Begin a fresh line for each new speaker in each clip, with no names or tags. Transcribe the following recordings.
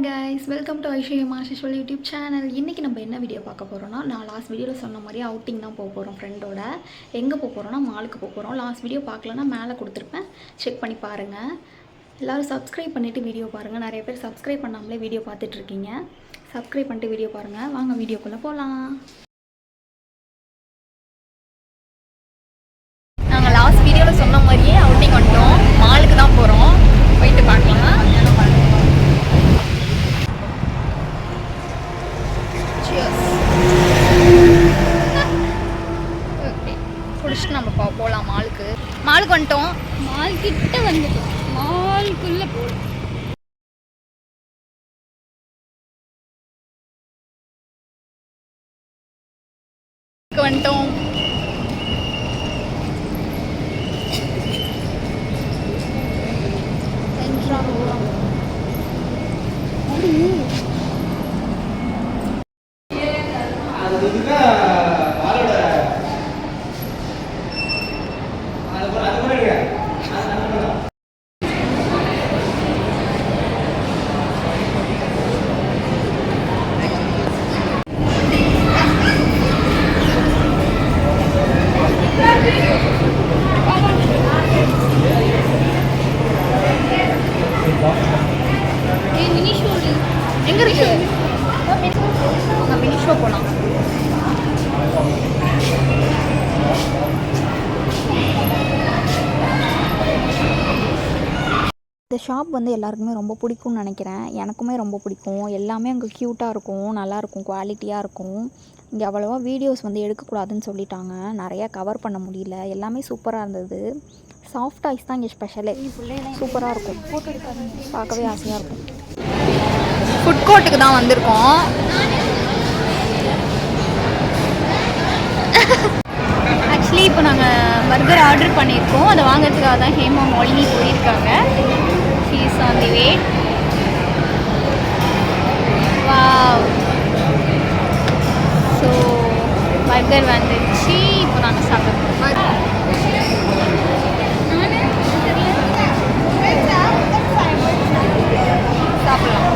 Guys welcome to ஐஷியம் ஆஷிஷுவல் YouTube channel. இன்றைக்கி நம்ம என்ன வீடியோ பார்க்க போகிறோம்னா, நான் லாஸ்ட் வீடியோவில் சொன்ன மாதிரி அவுட்டிங் தான் போக போகிறோம் ஃப்ரெண்டோட. எங்கே போக போகிறோன்னா மாலுக்கு போக போகிறோம். லாஸ்ட் வீடியோ பார்க்கலன்னா மேலே கொடுத்துருப்பேன், செக் பண்ணி பாருங்கள். எல்லோரும் சப்ஸ்கிரைப் பண்ணிவிட்டு வீடியோ பாருங்கள். நிறைய பேர் சப்ஸ்கிரைப் பண்ணாமலே வீடியோ பார்த்துட்ருக்கீங்க. சப்ஸ்கிரைப் பண்ணிட்டு வீடியோ பாருங்கள். வாங்க வீடியோக்குள்ளே போகலாம். நாங்கள் லாஸ்ட் வீடியோவில் சொன்ன மாதிரியே அவுட்டிங் வந்துட்டோம். மாலுக்கு தான் போகிறோம், போயிட்டு பார்க்கலாம். குடிச்சிட்டு நம்ம போகலாம். மாலுக்கு வந்துட்டோம்.
மால் கிட்ட வந்துட்டோம். மாலுக்குள்ளே போகலாம்.
வந்துட்டோம். எங்க இருக்கு? மினி ஷோ போலாம். இந்த ஷாப் வந்து எல்லாருக்குமே ரொம்ப பிடிக்கும்னு நினைக்கிறேன். எனக்குமே ரொம்ப பிடிக்கும். எல்லாமே அங்கே க்யூட்டாக இருக்கும், நல்லாயிருக்கும், குவாலிட்டியாக இருக்கும். இங்கே அவ்வளோவா வீடியோஸ் வந்து எடுக்கக்கூடாதுன்னு சொல்லிட்டாங்க. நிறையா கவர் பண்ண முடியல. எல்லாமே சூப்பராக இருந்தது. சாஃப்ட் டாய்ஸ் தான் இங்கே ஸ்பெஷலே. சூப்பராக இருக்கும், பார்க்கவே ஆசையாக இருக்கும். ஃபுட் கோர்ட்டுக்கு தான் வந்திருக்கோம். ஆக்சுவலி இப்போ நாங்கள் பர்கர் ஆர்டர் பண்ணியிருக்கோம். அதை வாங்கிறதுக்காக தான் ஹேமா மாலினி போயிருக்காங்க. She is on the way. Wow, so burger வந்துடுச்சு. இப்போ நாங்கள் சாப்பிடுவோம். சாப்பிடலாம்.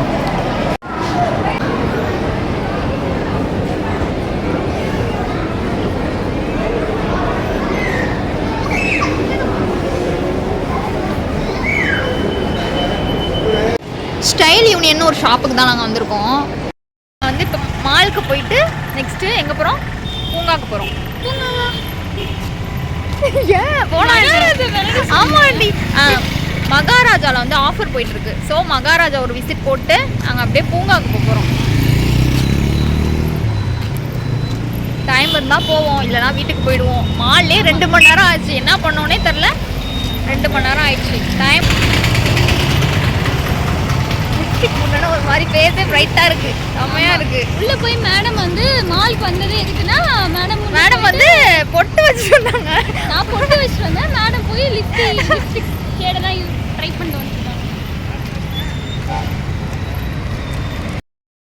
ஸ்டைல் யூனியன் ஒரு ஷாப்புக்கு தான் நாங்கள் வந்திருக்கோம். வந்து இப்போ மாலுக்கு போயிட்டு நெக்ஸ்ட்டு எங்கே போகிறோம்? பூங்காக்கு போகிறோம். பூங்காவா? ஏன் போனா? ஆமாண்டி, மகாராஜாவில் வந்து ஆஃபர் போயிட்டுருக்கு. ஸோ மகாராஜா ஒரு விசிட் போட்டு நாங்கள் அப்படியே பூங்காவுக்கு போக போகிறோம். டைம் இருந்தால் போவோம், இல்லைனா வீட்டுக்கு போயிடுவோம். மால்லே 2 மணி நேரம் ஆச்சு. என்ன பண்ணோன்னே தெரில, 2 மணி நேரம் ஆயிடுச்சு. டைம் முன்னாடி ஒரு மாதிரி பேசே பிரைட்டாக இருக்குது, செம்மையாக இருக்குது.
உள்ளே போய் மேடம் வந்து மாலுக்கு வந்தது எதுக்குன்னா,
மேடம் வந்து பொட்டு வச்சுட்டு வந்தாங்க.
நான் பொட்டு வச்சுட்டு வந்தேன். மேடம் போய் லிப்ஸ்டிக் ஷேடை தான் ட்ரை பண்ணிட்டு வந்துருக்காங்க.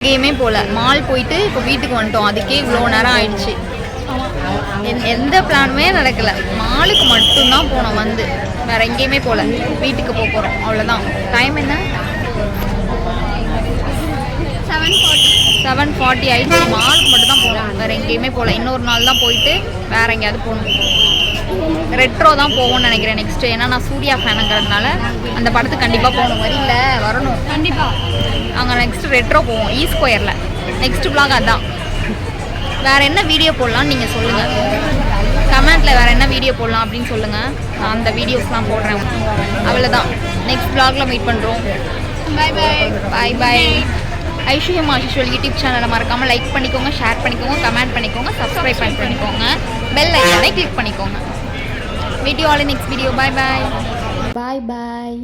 எங்கேயுமே போகல. மால் போயிட்டு இப்போ வீட்டுக்கு வந்துட்டோம். அதுக்கே இவ்வளோ நேரம் ஆயிடுச்சு. எந்த பிளானுமே நடக்கலை. மாலுக்கு மட்டும்தான் போனோம். வந்து வேற எங்கேயுமே போகல. வீட்டுக்கு போக போகிறோம், அவ்வளோதான். டைம் என்ன? 7:40 ஆயிடுச்சு. மாலுக்கு மட்டும் தான் போகலாம், வேறு எங்கேயுமே போகல. இன்னொரு நாள் தான் போயிட்டு வேறு எங்கேயாவது போகணும். ரெட்ரோ தான் போவோம்னு நினைக்கிறேன் நெக்ஸ்ட்டு. ஏன்னா நான் சூர்யா ஃபேனுங்கிறதுனால அந்த படத்துக்கு கண்டிப்பாக போகணும். வரி இல்லை, வரணும் கண்டிப்பாக. அங்கே நெக்ஸ்ட்டு ரெட்ரோ போவோம், ஸ்கொயரில். நெக்ஸ்ட் வ்ளாக் அதான். வேறு என்ன வீடியோ போடலான்னு நீங்கள் சொல்லுங்கள். கமெண்ட்டில் வேறு என்ன வீடியோ போடலாம் அப்படின்னு சொல்லுங்கள். நான் அந்த வீடியோஸ்லாம் போடுறேன். அவ்வளோதான். நெக்ஸ்ட் வ்ளாகில் மீட் பண்ணுறோம். பாய் பாய். பாய் பாய். ஐஷியம் ஆஷிஷுவல் யூடியூப் சேனலை மறக்காமல் லைக் பண்ணிக்கோங்க, ஷேர் பண்ணிக்கோங்க, கமெண்ட் பண்ணிக்கோங்க, சப்ஸ்கிரைப் பண்ணிக்கோங்க, பெல் ஐக்கானை கிளிக் பண்ணிக்கோங்க. வீடியோ ஆல் next video. Bye bye. Bye பாய்.